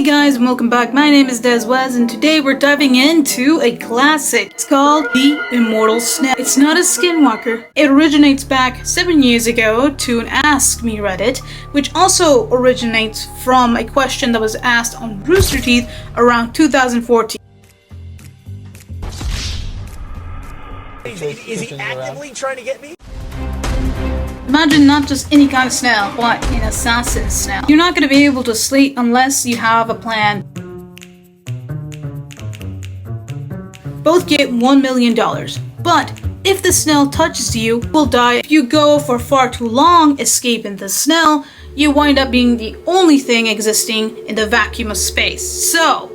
guys, and welcome back. My name is Deswez, and today we're diving into a classic. It's called the Immortal Snail. It's not a skinwalker. It originates back 7 years ago to an Ask Me Reddit, which also originates from a question that was asked on Rooster Teeth around 2014. Is he actively trying to get me? Imagine not just any kind of snail, but an assassin snail. You're not going to be able to sleep unless you have a plan. Both get $1 million, but if the snail touches you, you will die. If you go for far too long escaping the snail, you wind up being the only thing existing in the vacuum of space. So,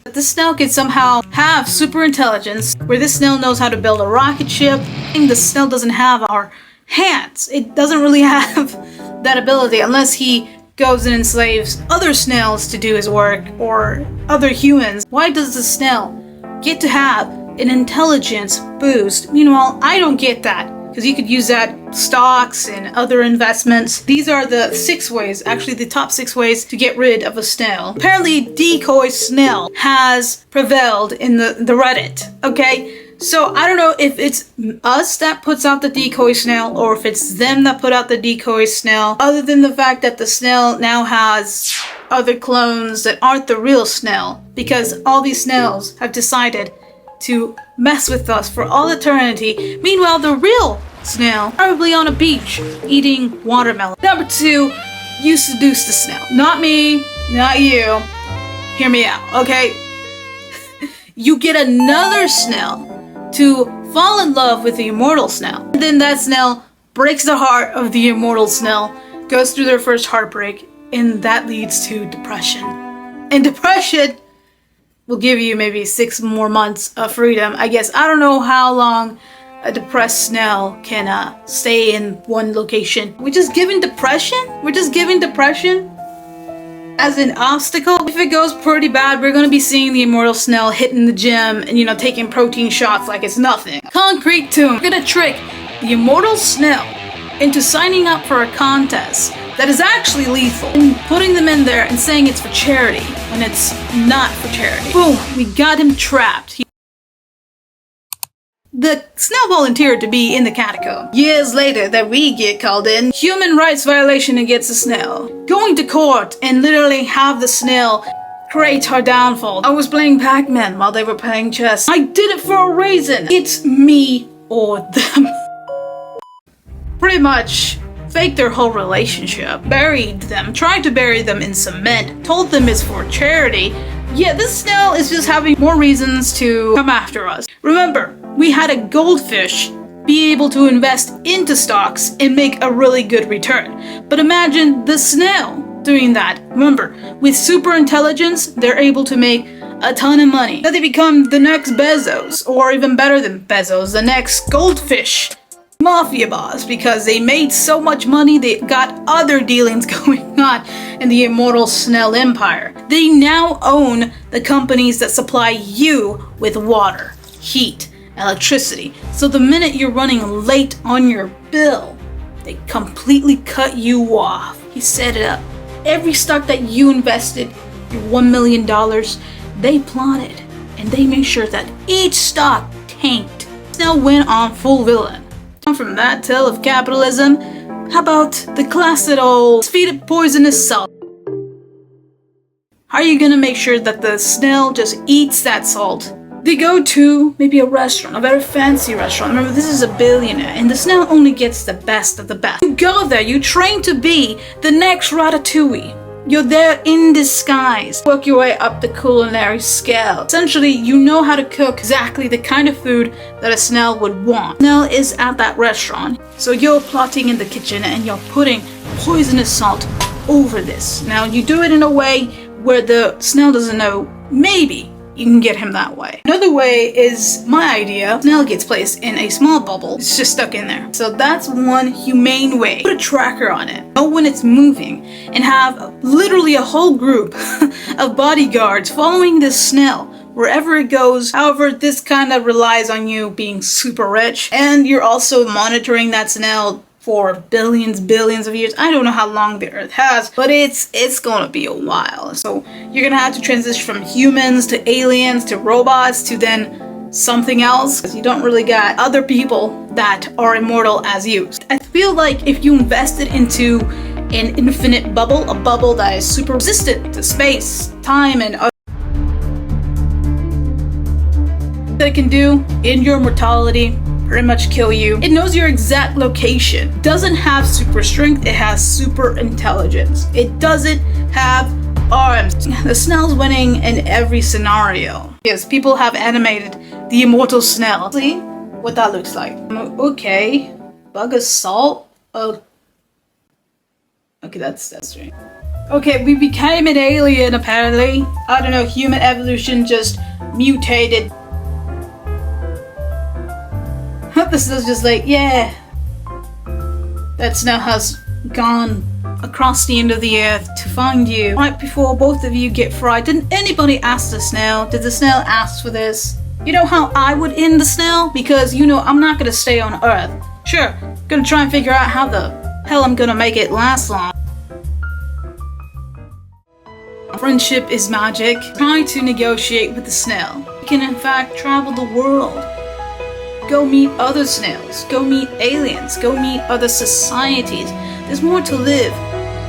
the snail can somehow have super intelligence, where this snail knows how to build a rocket ship. The snail doesn't have our hands. It doesn't really have that ability unless he goes and enslaves other snails to do his work or other humans. Why does the snail get to have an intelligence boost? Meanwhile, I don't get that, because you could use that stocks and other investments. These are the 6 ways, actually the top 6 ways to get rid of a snail. Apparently decoy snail has prevailed in the Reddit, okay? So I don't know if it's us that puts out the decoy snail or if it's them that put out the decoy snail, other than the fact that the snail now has other clones that aren't the real snail, because all these snails have decided to mess with us for all eternity. Meanwhile, the real snail probably on a beach eating watermelon. Number 2, you seduce the snail. Not me, not you. Hear me out, okay? You get another snail to fall in love with the immortal snail. And then that snail breaks the heart of the immortal snail, goes through their first heartbreak, and that leads to depression. And depression will give you maybe 6 more months of freedom. I guess I don't know how long a depressed snail can stay in one location. We're just giving depression? We're just giving depression as an obstacle? If it goes pretty bad, we're gonna be seeing the immortal snail hitting the gym and, taking protein shots like it's nothing. Concrete tomb. We're gonna trick the immortal snail into signing up for a contest that is actually lethal and putting them in there and saying it's for charity when it's not for charity. Boom, we got him trapped. The snail volunteered to be in the catacomb. Years later that we get called in, human rights violation against the snail. Going to court and literally have the snail create our downfall. I was playing Pac-Man while they were playing chess. I did it for a reason. It's me or them. Pretty much faked their whole relationship, buried them, tried to bury them in cement, told them it's for charity. Yeah, this snail is just having more reasons to come after us. Remember, we had a goldfish be able to invest into stocks and make a really good return. But imagine the snail doing that. Remember, with super intelligence, they're able to make a ton of money. Now they become the next Bezos, or even better than Bezos, the next Goldfish mafia boss, because they made so much money they got other dealings going on in the immortal snail empire. They now own the companies that supply you with water, heat, electricity. So the minute you're running late on your bill, they completely cut you off. He set it up. Every stock that you invested, your $1 million, they plotted and they made sure that each stock tanked. Snail went on full villain. From that tale of capitalism, how about the classic old feed it poisonous salt? How are you gonna make sure that the snail just eats that salt? They go to maybe a restaurant, a very fancy restaurant. Remember, this is a billionaire, and the snail only gets the best of the best. You go there, you train to be the next Ratatouille. You're there in disguise. Work your way up the culinary scale. Essentially, you know how to cook exactly the kind of food that a snail would want. Snail is at that restaurant, so you're plotting in the kitchen and you're putting poisonous salt over this. Now, you do it in a way where the snail doesn't know. Maybe you can get him that way. Another way is my idea. Snail gets placed in a small bubble. It's just stuck in there. So that's one humane way. Put a tracker on it. Know when it's moving and have literally a whole group of bodyguards following this snail wherever it goes. However, this kind of relies on you being super rich, and you're also monitoring that snail for billions of years. I don't know how long the Earth has, but it's gonna be a while. So you're gonna have to transition from humans to aliens to robots to then something else, because you don't really got other people that are immortal as you. I feel like if you invested into an infinite bubble, a bubble that is super resistant to space, time, and other that it can do in your mortality, pretty much kill you. It knows your exact location. It doesn't have super strength, it has super intelligence. It doesn't have arms. The snail's winning in every scenario. Yes, people have animated the Immortal Snail. See what that looks like. Okay, bug assault. Oh, okay, that's strange. Okay, we became an alien apparently. I don't know, human evolution just mutated. This is just like, yeah, that snail has gone across the end of the earth to find you. Right before both of you get fried, didn't anybody ask the snail? Did the snail ask for this? You know how I would end the snail? Because, you know, I'm not gonna stay on Earth. Sure, gonna try and figure out how the hell I'm gonna make it last long. Friendship is magic. Try to negotiate with the snail. You can in fact travel the world. Go meet other snails, go meet aliens, go meet other societies. There's more to live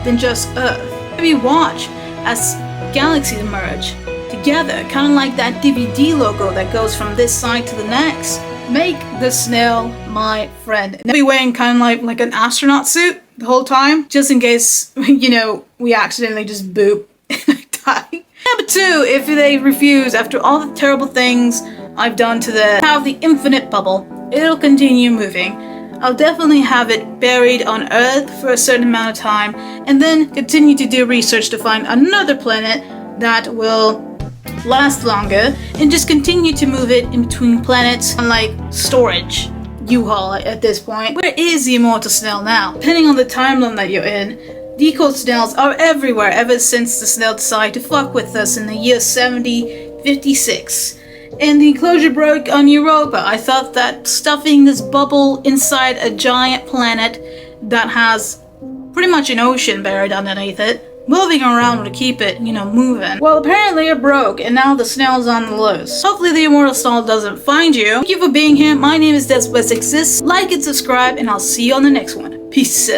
than just Earth. Maybe watch as galaxies emerge together, kind of like that DVD logo that goes from this side to the next. Make the snail my friend. And I'll be wearing kind of like an astronaut suit the whole time, just in case, you know, we accidentally just boop and I die. Number 2, if they refuse after all the terrible things I've done to have the infinite bubble, it'll continue moving. I'll definitely have it buried on Earth for a certain amount of time, and then continue to do research to find another planet that will last longer, and just continue to move it in between planets, unlike storage U-Haul at this point. Where is the Immortal Snail now? Depending on the timeline that you're in, decode snails are everywhere ever since the snail decided to fuck with us in the year 7056. And the enclosure broke on Europa. I thought that stuffing this bubble inside a giant planet that has pretty much an ocean buried underneath it, moving around to keep it, you know, moving. Well, apparently it broke, and now the snail's on the loose. Hopefully the Immortal Snail doesn't find you. Thank you for being here. My name is Des West Exists. Like and subscribe, and I'll see you on the next one. Peace.